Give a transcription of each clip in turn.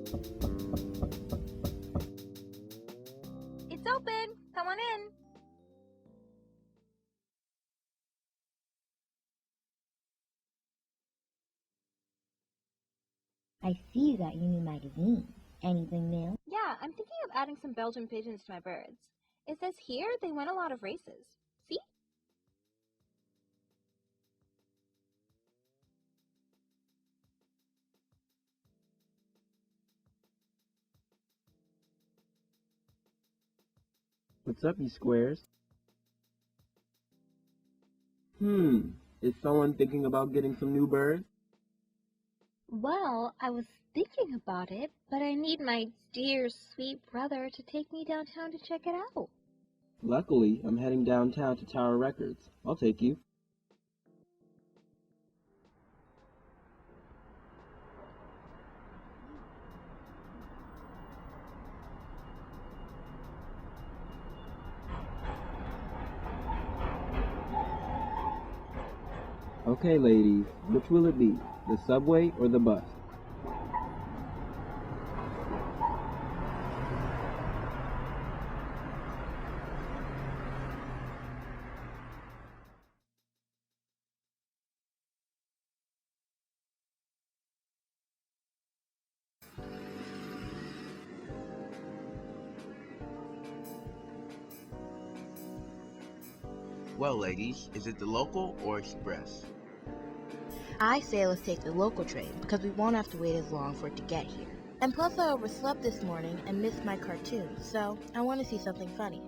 It's open! Come on in! I see you got your new magazine. Anything new? Yeah, I'm thinking of adding some Belgian pigeons to my birds. It says here they win a lot of races. See? What's up, you squares? Is someone thinking about getting some new birds? Well, I was thinking about it, but I need my dear, sweet brother to take me downtown to check it out. Luckily, I'm heading downtown to Tower Records. I'll take you. Okay, ladies, which will it be? The subway or the bus? Well, ladies, is it the local or express? I say let's take the local train because we won't have to wait as long for it to get here. And plus I overslept this morning and missed my cartoon, so I want to see something funny.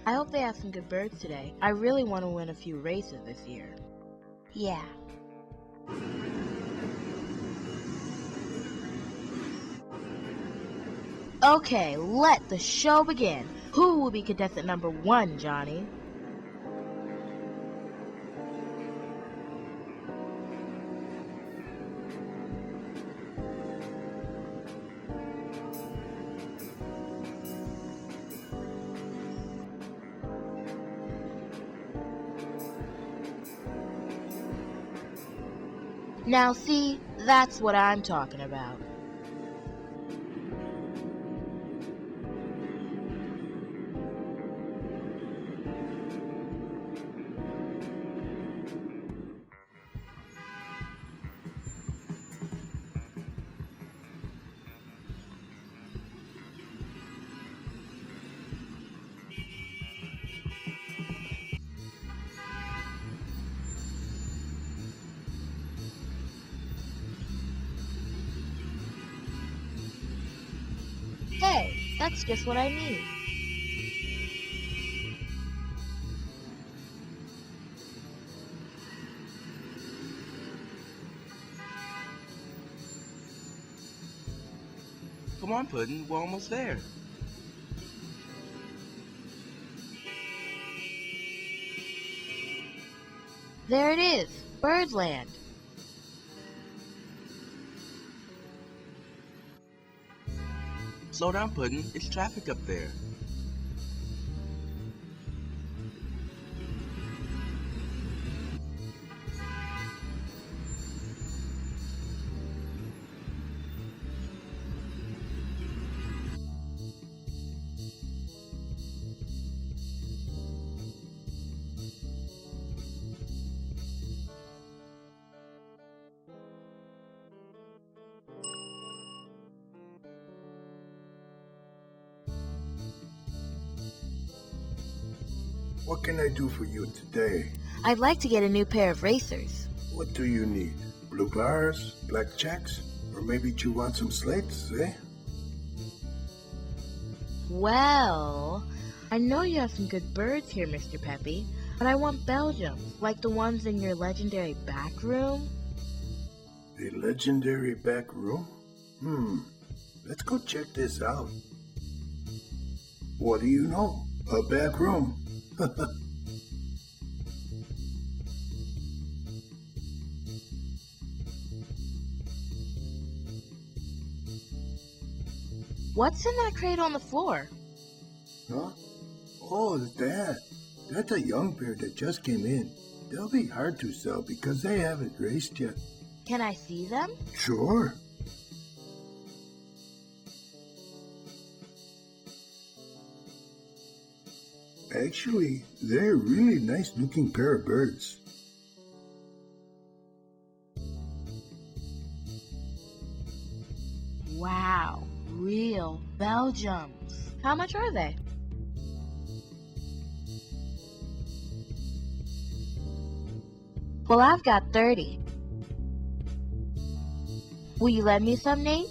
I hope they have some good birds today. I really want to win a few races this year. Yeah. Okay, let the show begin. Who will be contestant number 1, Johnny? Now see, that's what I'm talking about. Hey, that's just what I need. Come on, Puddin', we're almost there. There it is, Birdland. Slow down, Puddin', it's traffic up there. What can I do for you today? I'd like to get a new pair of racers. What do you need? Blue bars, black checks, or maybe you want some slates, eh? Well, I know you have some good birds here, Mr. Peppy, but I want Belgians, like the ones in your legendary back room. The legendary back room? Let's go check this out. What do you know? A back room. What's in that crate on the floor? Huh? Oh, that. That's a young pair that just came in. They'll be hard to sell because they haven't raced yet. Can I see them? Sure. Actually, they're a really nice looking pair of birds. Wow, real Belgiums. How much are they? Well, I've got 30. Will you lend me some, Nate?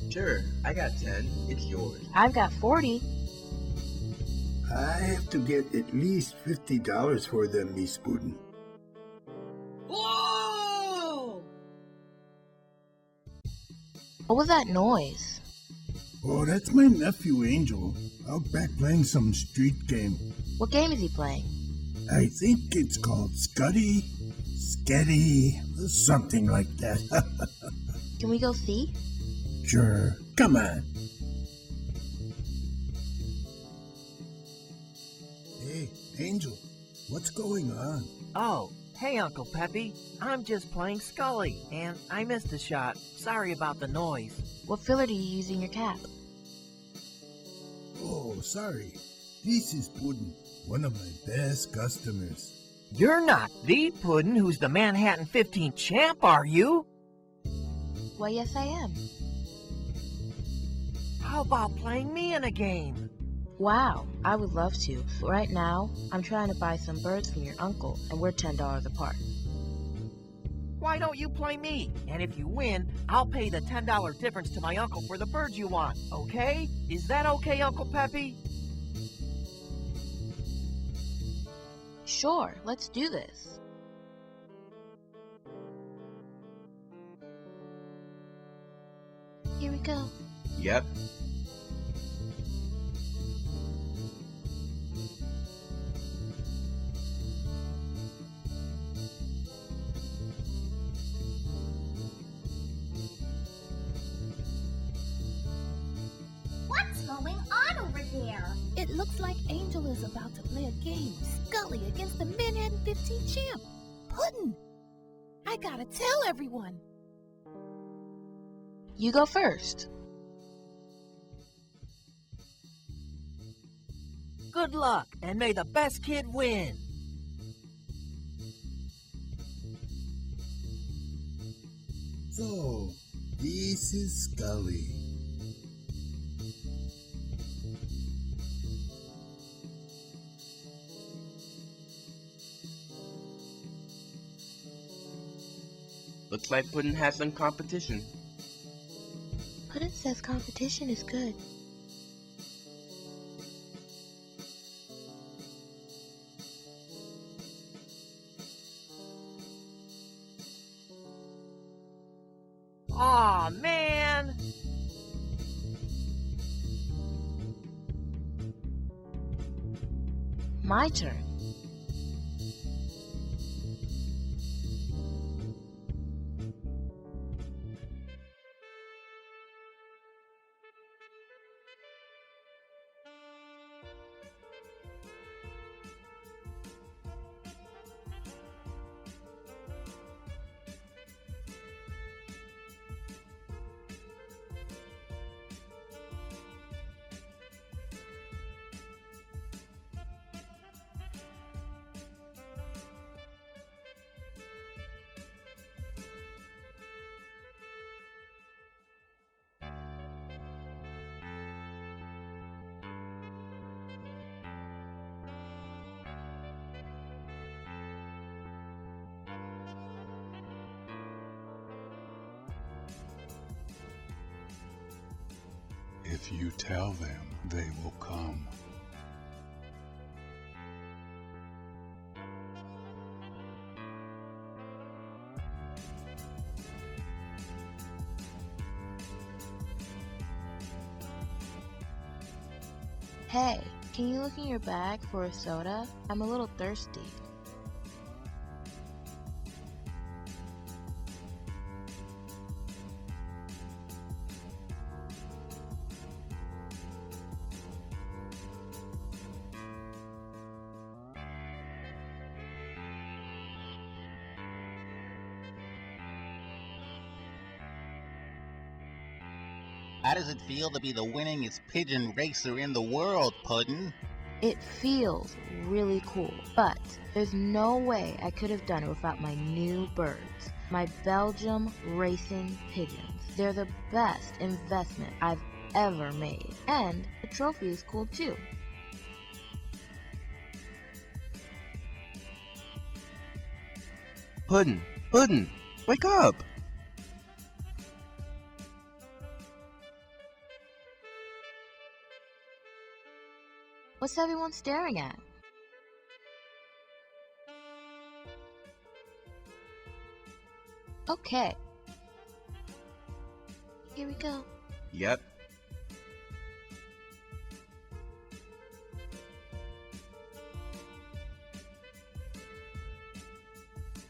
Sure, I got 10. It's yours. I've got 40. I have to get at least $50 for them, Miss Puddin'. Whoa! What was that noise? Oh, that's my nephew Angel. Out back playing some street game. What game is he playing? I think it's called Scuddy, Sketty, something like that. Can we go see? Sure, come on. Hey, Angel, what's going on? Oh, hey, Uncle Peppy. I'm just playing Scully, and I missed a shot. Sorry about the noise. What filler do you use in your cap? Oh, sorry. This is Puddin', one of my best customers. You're not the Puddin' who's the Manhattan 15 champ, are you? Well, yes, I am. How about playing me in a game? Wow, I would love to. But right now, I'm trying to buy some birds from your uncle, and we're $10 apart. Why don't you play me? And if you win, I'll pay the $10 difference to my uncle for the birds you want, okay? Is that okay, Uncle Peppy? Sure, let's do this. Here we go. Yep. What's going on over there? It looks like Angel is about to play a game. Scully against the Manhattan 15 champ. Puddin'. I gotta tell everyone. You go first. Good luck, and may the best kid win. So, this is Scully. Looks like Puddin' has some competition. Puddin' says competition is good. Aw, man! My turn. If you tell them, they will come. Hey, can you look in your bag for a soda? I'm a little thirsty. How does it feel to be the winningest pigeon racer in the world, Puddin'? It feels really cool, but there's no way I could have done it without my new birds, my Belgium racing pigeons. They're the best investment I've ever made, and the trophy is cool too. Puddin', Puddin', wake up! What's everyone staring at? Okay. Here we go. Yep.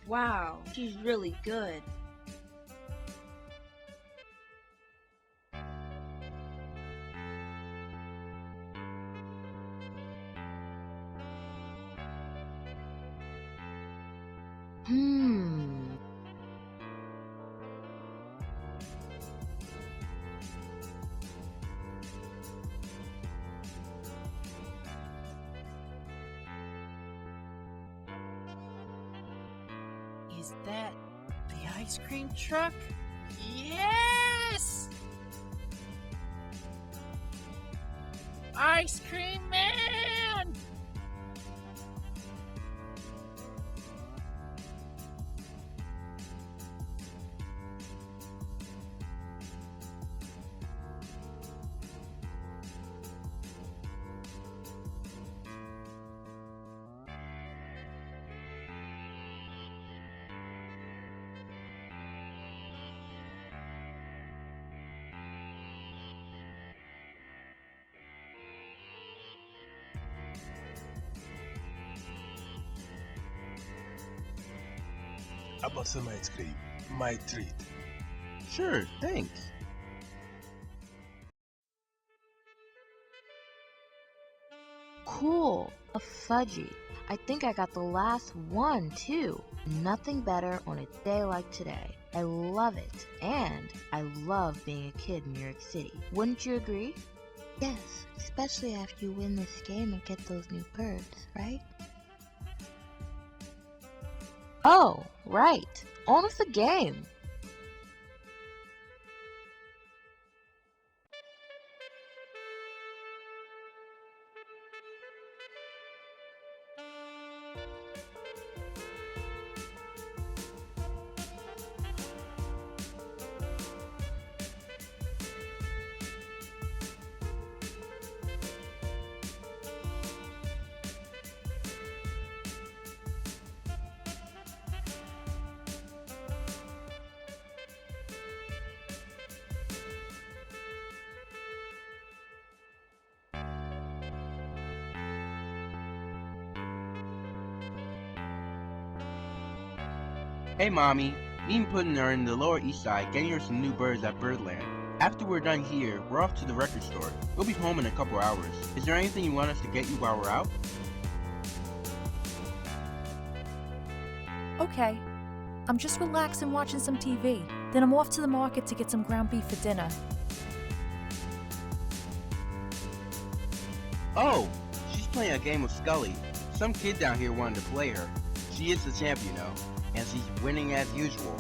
Wow, she's really good. Is that the ice cream truck? Yes! Ice cream man! How about some ice cream? My treat. Sure, thanks. Cool, a fudgy. I think I got the last one too. Nothing better on a day like today. I love it, and I love being a kid in New York City. Wouldn't you agree? Yes, especially after you win this game and get those new birds, right? Oh, right. On with the game. Hey Mommy, me and Puddin' are in the Lower East Side getting her some new birds at Birdland. After we're done here, we're off to the record store. We'll be home in a couple hours. Is there anything you want us to get you while we're out? Okay. I'm just relaxing watching some TV. Then I'm off to the market to get some ground beef for dinner. Oh, she's playing a game with Scully. Some kid down here wanted to play her. She is the champ, you know, and she's winning as usual.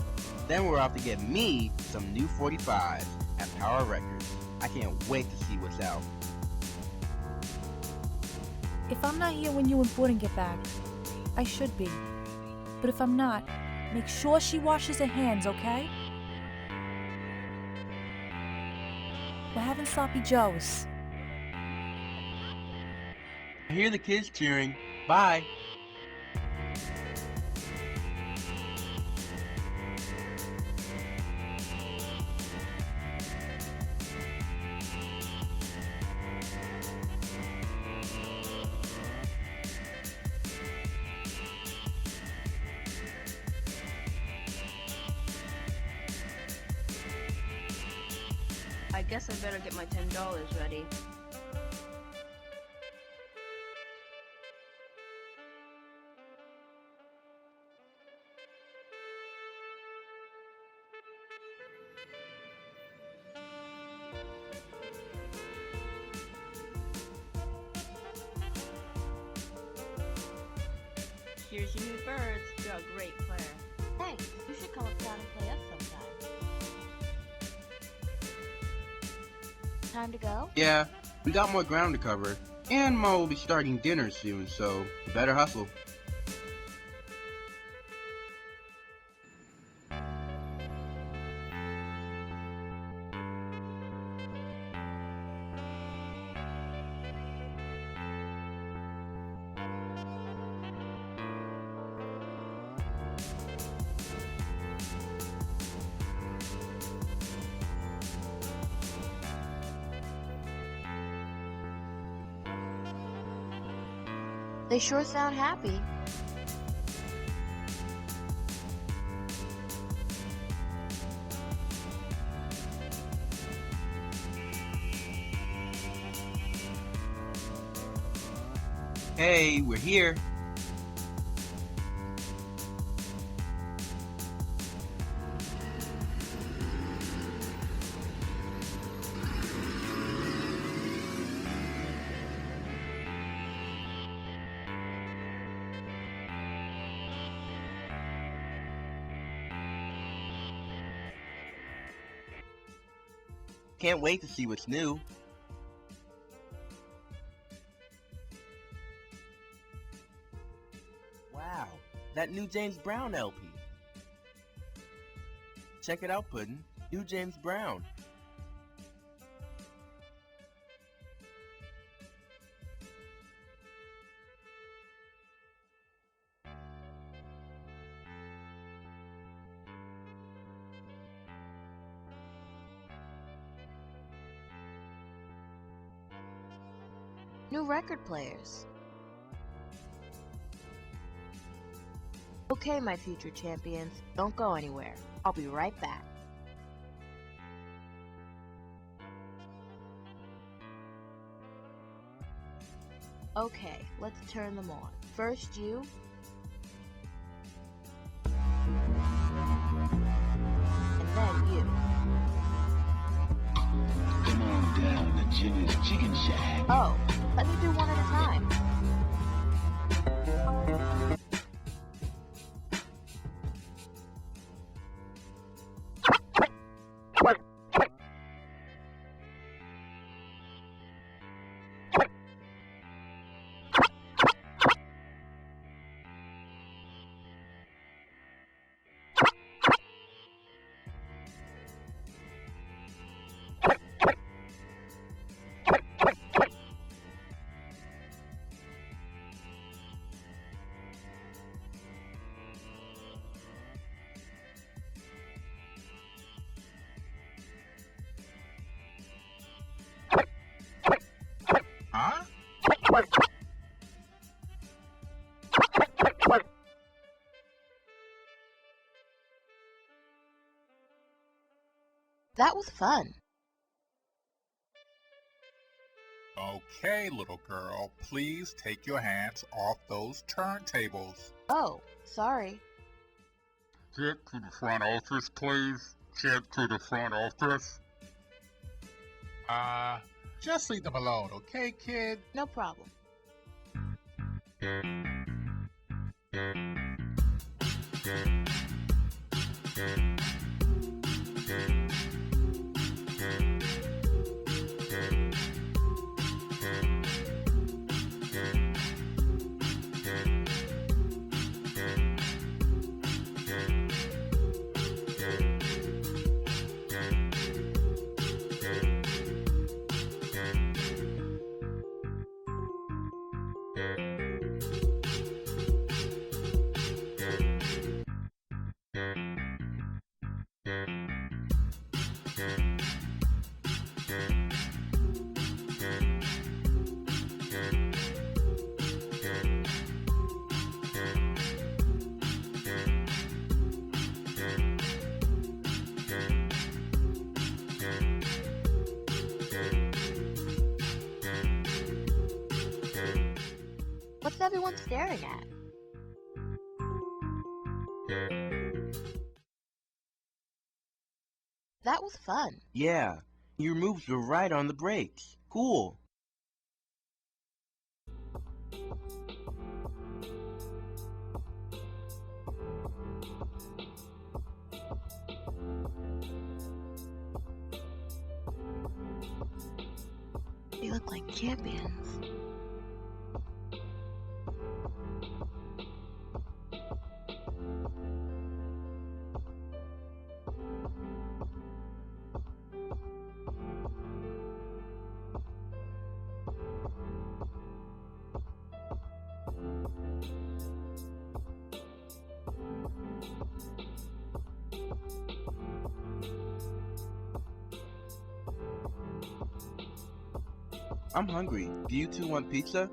Then we're off to get me some new 45s at Power Records. I can't wait to see what's out. If I'm not here when you and Puddin' get back, I should be. But if I'm not, make sure she washes her hands, okay? We're having sloppy joes. I hear the kids cheering. Bye. Guess I better get my $10 ready. Here's your new birds. You're a great player. Thanks. You should come uptown and play us sometime. Time to go? Yeah, we got more ground to cover, and Ma will be starting dinner soon, so you better hustle. They sure sound happy. Hey, we're here. Can't wait to see what's new. Wow, that new James Brown LP. Check it out, Puddin'. New James Brown. New record players. Okay, my future champions, don't go anywhere. I'll be right back. Okay, let's turn them on. First you. And then you. Come on down to Jimmy's Chicken Shack. Oh, let me do one at a time. Huh? That was fun. Okay, little girl, please take your hands off those turntables. Oh, sorry. Get to the front office, please. Get to the front office. Just leave them alone, okay, kid? No problem. everyone staring at? That was fun. Yeah, your moves were right on the brakes. Cool. They look like champions. I'm hungry. Do you two want pizza?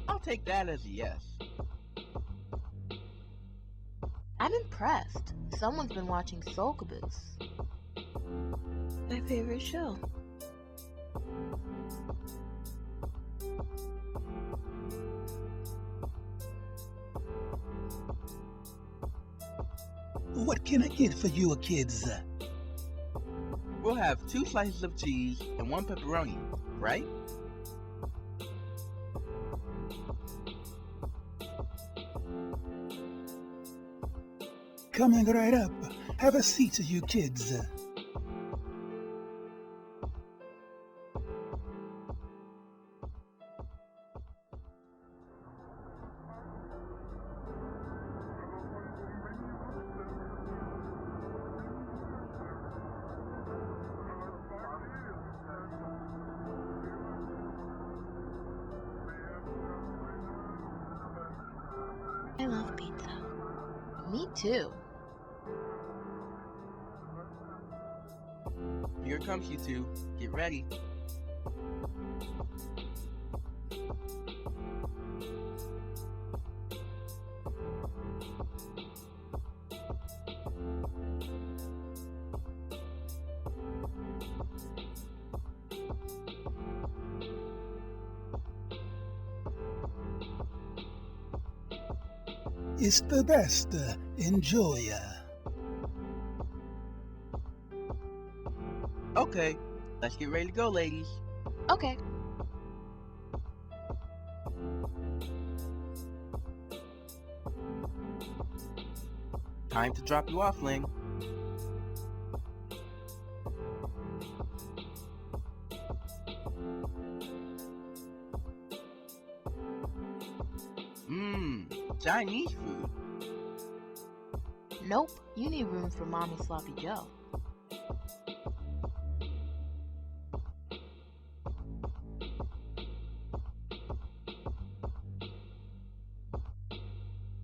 I'll take that as a yes. I'm impressed. Someone's been watching Soul Caboose. My favorite show. What can I get for you kids? We'll have 2 slices of cheese and 1 pepperoni, right? Coming right up. Have a seat, you kids. I love pizza. Me too. Here comes you two. Get ready. It's the best. Enjoy. Okay, let's get ready to go, ladies. Okay. Time to drop you off, Ling. Chinese food. Nope, you need room for Mommy Sloppy Joe.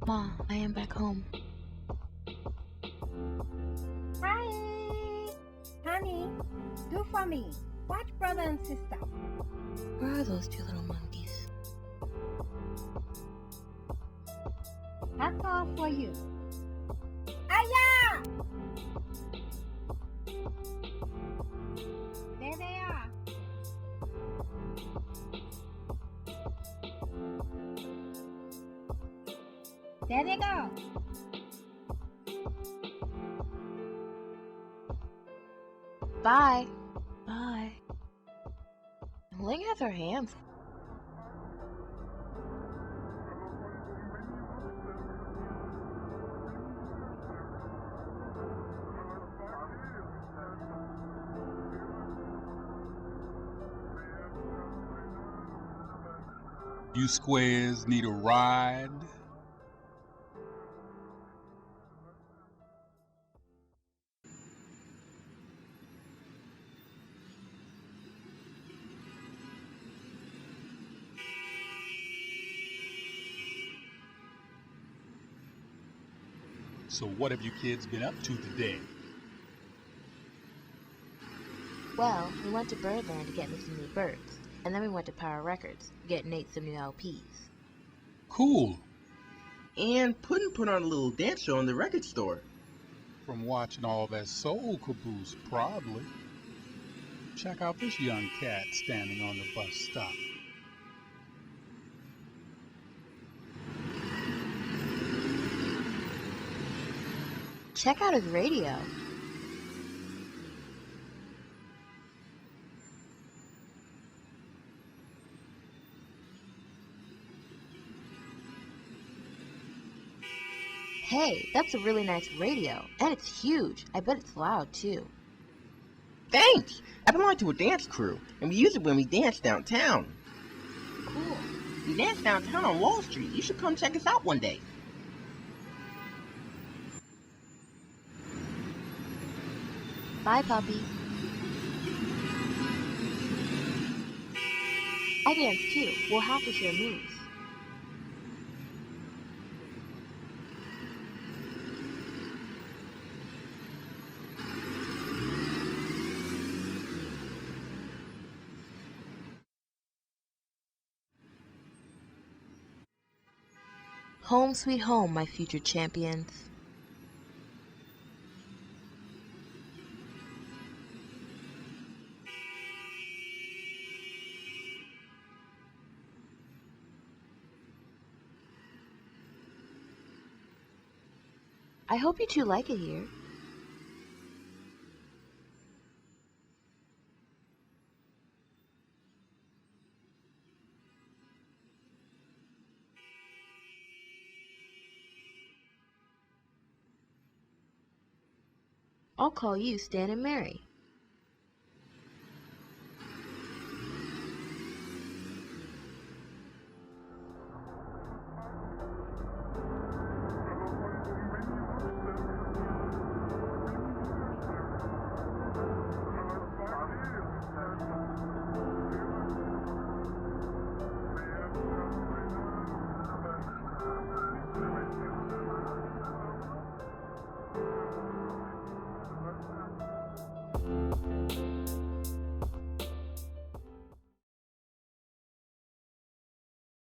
Ma, I am back home. Hi! Honey, do for me. Watch brother and sister. Where are those 2 little monkeys? That's all for you. Aya! There they are. There they go. Bye. Bye. Ling has her hands. You squares need a ride? So what have you kids been up to today? Well, we went to Birdland to get me some new birds, and then we went to Power Records to get Nate some new LPs. Cool. And Puddin' put on a little dance show in the record store. From watching all that soul caboose, probably. Check out this young cat standing on the bus stop. Check out his radio. Hey, that's a really nice radio. And it's huge. I bet it's loud, too. Thanks! I belong to a dance crew, and we use it when we dance downtown. Cool. We dance downtown on Wall Street. You should come check us out one day. Bye, puppy. I dance, too. We'll have to share moves. Home sweet home, my future champions. I hope you two like it here. I'll call you Stan and Mary.